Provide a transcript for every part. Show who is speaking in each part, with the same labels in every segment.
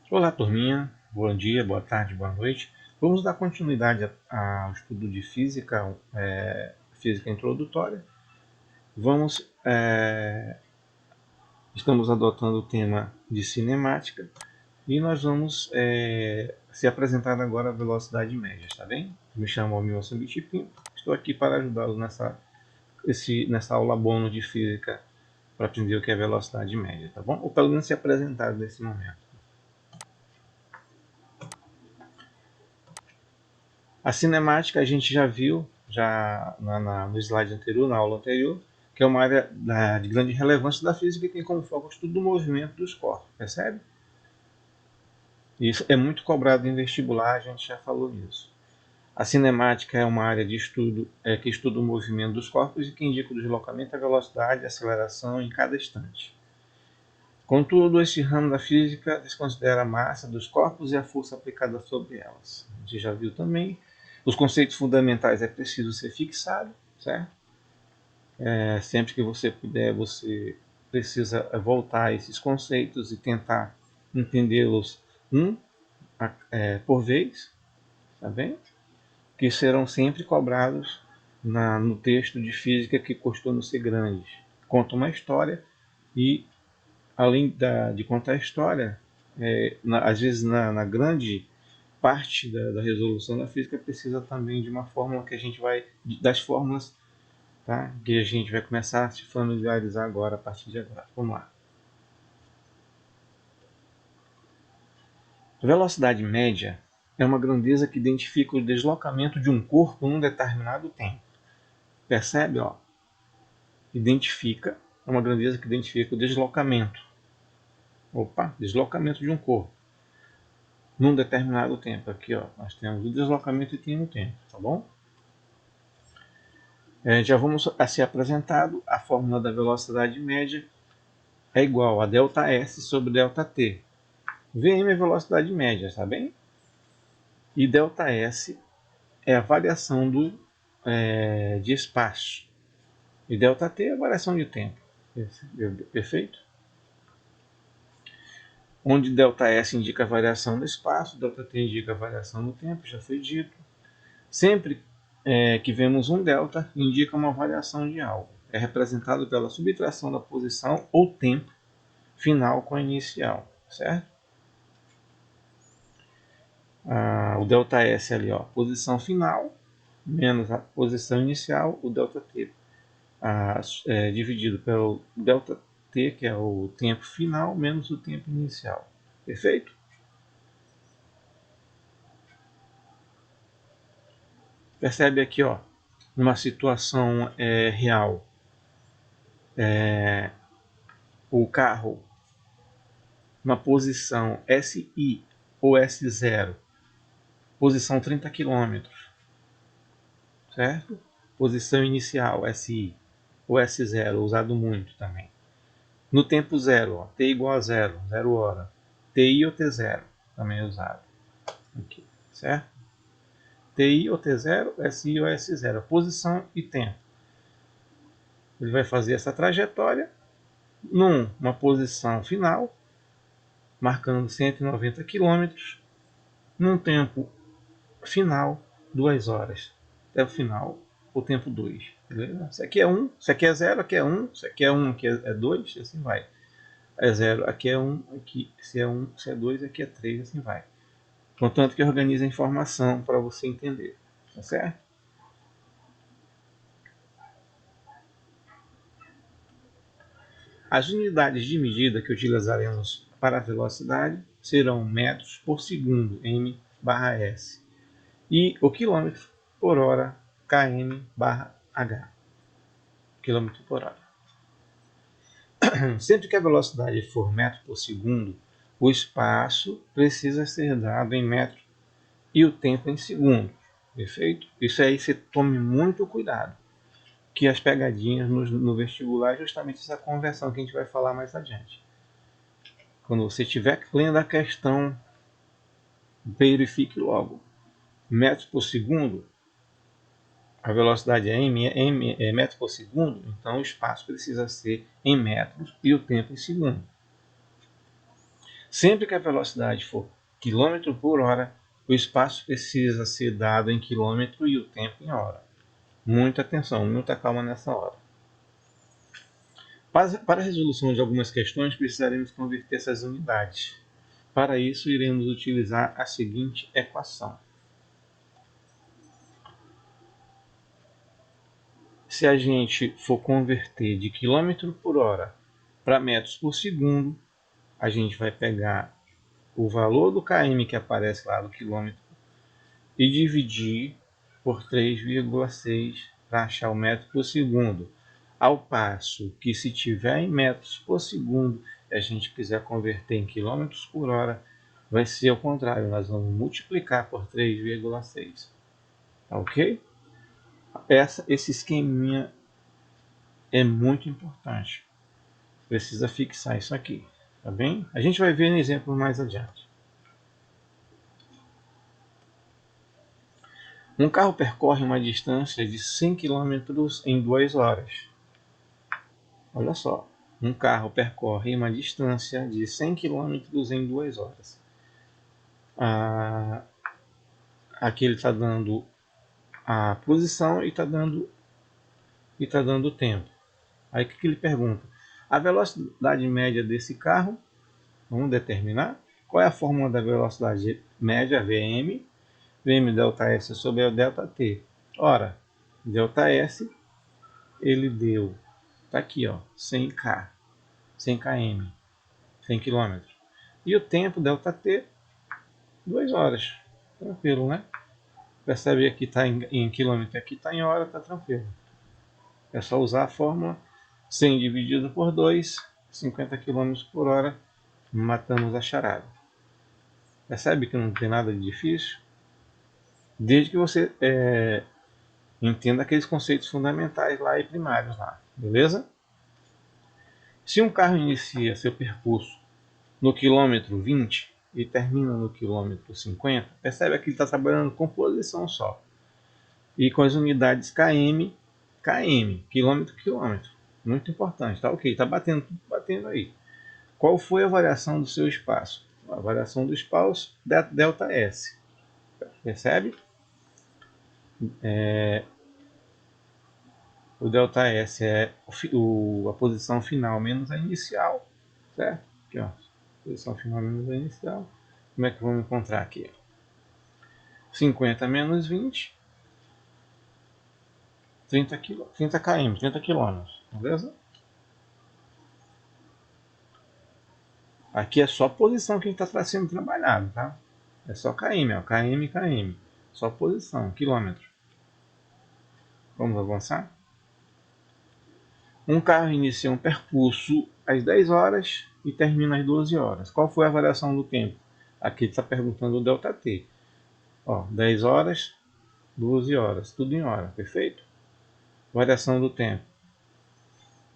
Speaker 1: Olá, turminha. Bom dia, boa tarde, boa noite. Vamos dar continuidade ao estudo de física, física introdutória. Estamos adotando o tema de cinemática e nós vamos se apresentar agora a velocidade média, tá bem? Me chamo Milson Bitipinto. Estou aqui para ajudá-los nessa aula bônus de física para aprender o que é velocidade média, tá bom? Ou pelo menos se apresentar nesse momento. A cinemática a gente já viu no slide anterior, na aula anterior, que é uma área de grande relevância da física e tem como foco o estudo do movimento dos corpos, percebe? Isso é muito cobrado em vestibular, a gente já falou nisso. A cinemática é uma área de estudo que estuda o movimento dos corpos e que indica o deslocamento, a velocidade e a aceleração em cada instante. Contudo, este ramo da física desconsidera a massa dos corpos e a força aplicada sobre elas. A gente já viu também. Os conceitos fundamentais é preciso ser fixado, certo? Sempre que você puder, você precisa voltar a esses conceitos e tentar entendê-los por vez, tá bem? Que serão sempre cobrados no texto de física que costuma ser grande. Conta uma história e, além de contar a história, às vezes na grande parte da resolução da física precisa também de uma fórmula que a gente vai, das fórmulas, tá? Que a gente vai começar a se familiarizar agora, a partir de agora. Vamos lá. A velocidade média é uma grandeza que identifica o deslocamento de um corpo num determinado tempo. Percebe? Ó? É uma grandeza que identifica o deslocamento. Deslocamento de um corpo num determinado tempo. Aqui, ó, nós temos o deslocamento e tem o tempo, tá bom? Já vamos a ser apresentado. A fórmula da velocidade média é igual a ΔS sobre ΔT. Vm é a velocidade média, tá bem? E ΔS é a variação de espaço. E ΔT é a variação de tempo. Perfeito? Onde ΔS indica a variação do espaço, ΔT indica a variação do tempo, já foi dito. Sempre que vemos um delta, indica uma variação de algo. É representado pela subtração da posição ou tempo final com a inicial, certo? O ΔS ali, ó, posição final menos a posição inicial, o ΔT dividido pelo ΔT, que é o tempo final, menos o tempo inicial. Perfeito? Percebe aqui, ó, numa situação real, o carro na posição SI ou S0, posição 30 km, certo? Posição inicial SI ou S0, usado muito também. No tempo zero, ó, T igual a zero, 0 hora. TI ou T0, também é usado. Aqui, certo? TI ou T0, SI ou S0, posição e tempo. Ele vai fazer essa trajetória numa posição final, marcando 190 km, num tempo final, 2 horas. Até o final, o tempo 2. Beleza? Isso aqui é 1, isso aqui é 0, aqui é 1, isso aqui é 1, aqui é 2, assim vai. É 0, aqui é 1, aqui se é 1, se é 2, aqui é 3, assim vai. Contanto que organiza a informação para você entender. Tá certo? As unidades de medida que utilizaremos para a velocidade serão metros por segundo, m/s, e o quilômetro por hora, km/h. Quilômetro por hora. Sempre que a velocidade for metro por segundo, o espaço precisa ser dado em metro e o tempo em segundo. Perfeito? Isso aí você tome muito cuidado, que as pegadinhas no vestibular é justamente essa conversão que a gente vai falar mais adiante. Quando você estiver lendo a questão, verifique logo. Metros por segundo, a velocidade é m metros por segundo, então o espaço precisa ser em metros e o tempo em segundo. Sempre que a velocidade for km por hora, o espaço precisa ser dado em quilômetro e o tempo em hora. Muita atenção, muita calma nessa hora. Para a resolução de algumas questões, precisaremos converter essas unidades. Para isso, iremos utilizar a seguinte equação. Se a gente for converter de km por hora para metros por segundo, a gente vai pegar o valor do km que aparece lá do quilômetro e dividir por 3,6 para achar o metro por segundo. Ao passo que, se tiver em metros por segundo e a gente quiser converter em quilômetros por hora, vai ser ao contrário, nós vamos multiplicar por 3,6. Tá ok? Esse esqueminha é muito importante. Precisa fixar isso aqui, tá bem? A gente vai ver no exemplo mais adiante. Um carro percorre uma distância de 100 km em 2 horas. Olha só, um carro percorre uma distância de 100 km em 2 horas. Aqui ele está dando a posição e está dando o tempo. Aí o que ele pergunta? A velocidade média desse carro, vamos determinar. Qual é a fórmula da velocidade média, Vm? Vm ΔS sobre o ΔT. Ora, ΔS, ele deu, tá aqui, ó, 100 km, 100 km. E o tempo, ΔT, 2 horas. Tranquilo, né? Percebe aqui está em quilômetro, aqui está em hora, está tranquilo. É só usar a fórmula 100 dividido por 2, 50 km por hora, matamos a charada. Percebe que não tem nada de difícil? Desde que você entenda aqueles conceitos fundamentais lá e primários lá, beleza? Se um carro inicia seu percurso no quilômetro 20 e termina no quilômetro 50, percebe que ele está trabalhando com posição só. E com as unidades km, quilômetro, quilômetro. Muito importante, tá ok, tá batendo aí. Qual foi a variação do seu espaço? A variação do espaço, ΔS. Percebe? O ΔS é a posição final menos a inicial, certo? Aqui, ó, posição final menos a inicial. Como é que vamos encontrar aqui? 50 menos 20, 30 km, 30 km, beleza? Aqui é só a posição que está sendo trabalhado, tá? É só km, ó, km. Só posição, quilômetro. Vamos avançar? Um carro inicia um percurso às 10 horas e termina às 12 horas. Qual foi a variação do tempo? Aqui está perguntando o ΔT. Ó, 10 horas, 12 horas, tudo em hora, perfeito? Variação do tempo.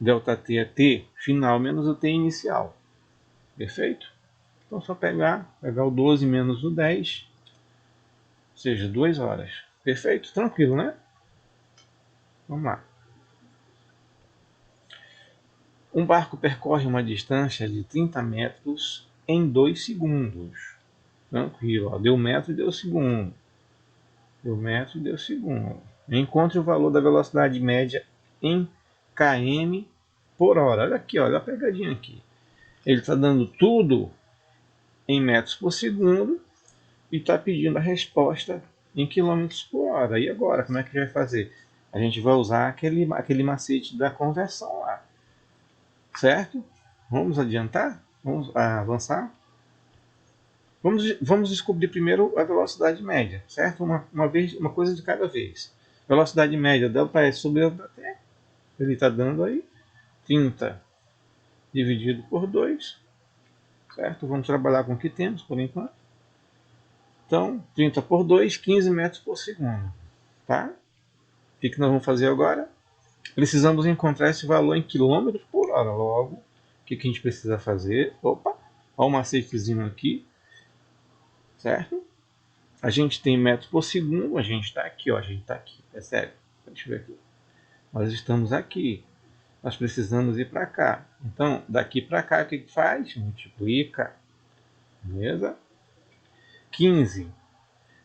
Speaker 1: ΔT é T final menos o T inicial. Perfeito? Então, só pegar o 12 menos o 10, ou seja, 2 horas. Perfeito? Tranquilo, né? Vamos lá. Um barco percorre uma distância de 30 metros em 2 segundos. Tranquilo, ó. Deu metro e deu segundo. Deu metro e deu segundo. Encontre o valor da velocidade média em km por hora. Olha aqui, olha a pegadinha aqui. Ele está dando tudo em metros por segundo e está pedindo a resposta em quilômetros por hora. E agora, como é que vai fazer? A gente vai usar aquele macete da conversão lá. Certo? Vamos adiantar? Vamos avançar? Vamos descobrir primeiro a velocidade média, certo? Uma coisa de cada vez. Velocidade média ΔS sobre ΔT. Ele está dando aí 30 dividido por 2, certo? Vamos trabalhar com o que temos por enquanto. Então, 30 por 2, 15 metros por segundo. Tá? O que nós vamos fazer agora? Precisamos encontrar esse valor em quilômetros por hora. Logo, o que a gente precisa fazer? Opa, olha o macetezinho aqui, certo? A gente tem metros por segundo, a gente está aqui, ó, a gente está aqui, percebe? Deixa eu ver aqui. Nós estamos aqui, nós precisamos ir para cá. Então, daqui para cá, o que faz? Multiplica. Beleza? 15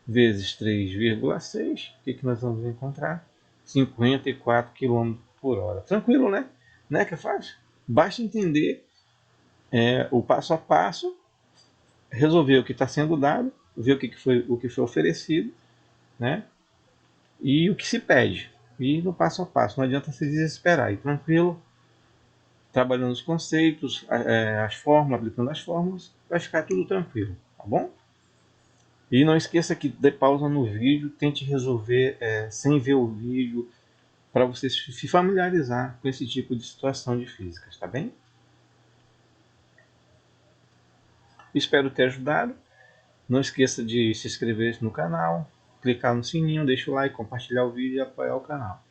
Speaker 1: vezes 3,6, o que nós vamos encontrar? 54 km por hora. Tranquilo, né? Não é que é fácil? Basta entender o passo a passo, resolver o que está sendo dado, ver o que foi oferecido, né? E o que se pede. E no passo a passo, não adianta se desesperar. E tranquilo, trabalhando os conceitos, as fórmulas, aplicando as fórmulas, vai ficar tudo tranquilo, tá bom? E não esqueça que dê pausa no vídeo, tente resolver sem ver o vídeo, para você se familiarizar com esse tipo de situação de física, tá bem? Espero ter ajudado. Não esqueça de se inscrever no canal, clicar no sininho, deixar o like, compartilhar o vídeo e apoiar o canal.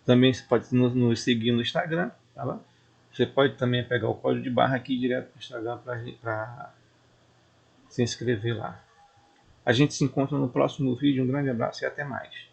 Speaker 1: Também você pode nos seguir no Instagram, tá bom? Você pode também pegar o código de barra aqui direto no Instagram para se inscrever lá. A gente se encontra no próximo vídeo. Um grande abraço e até mais.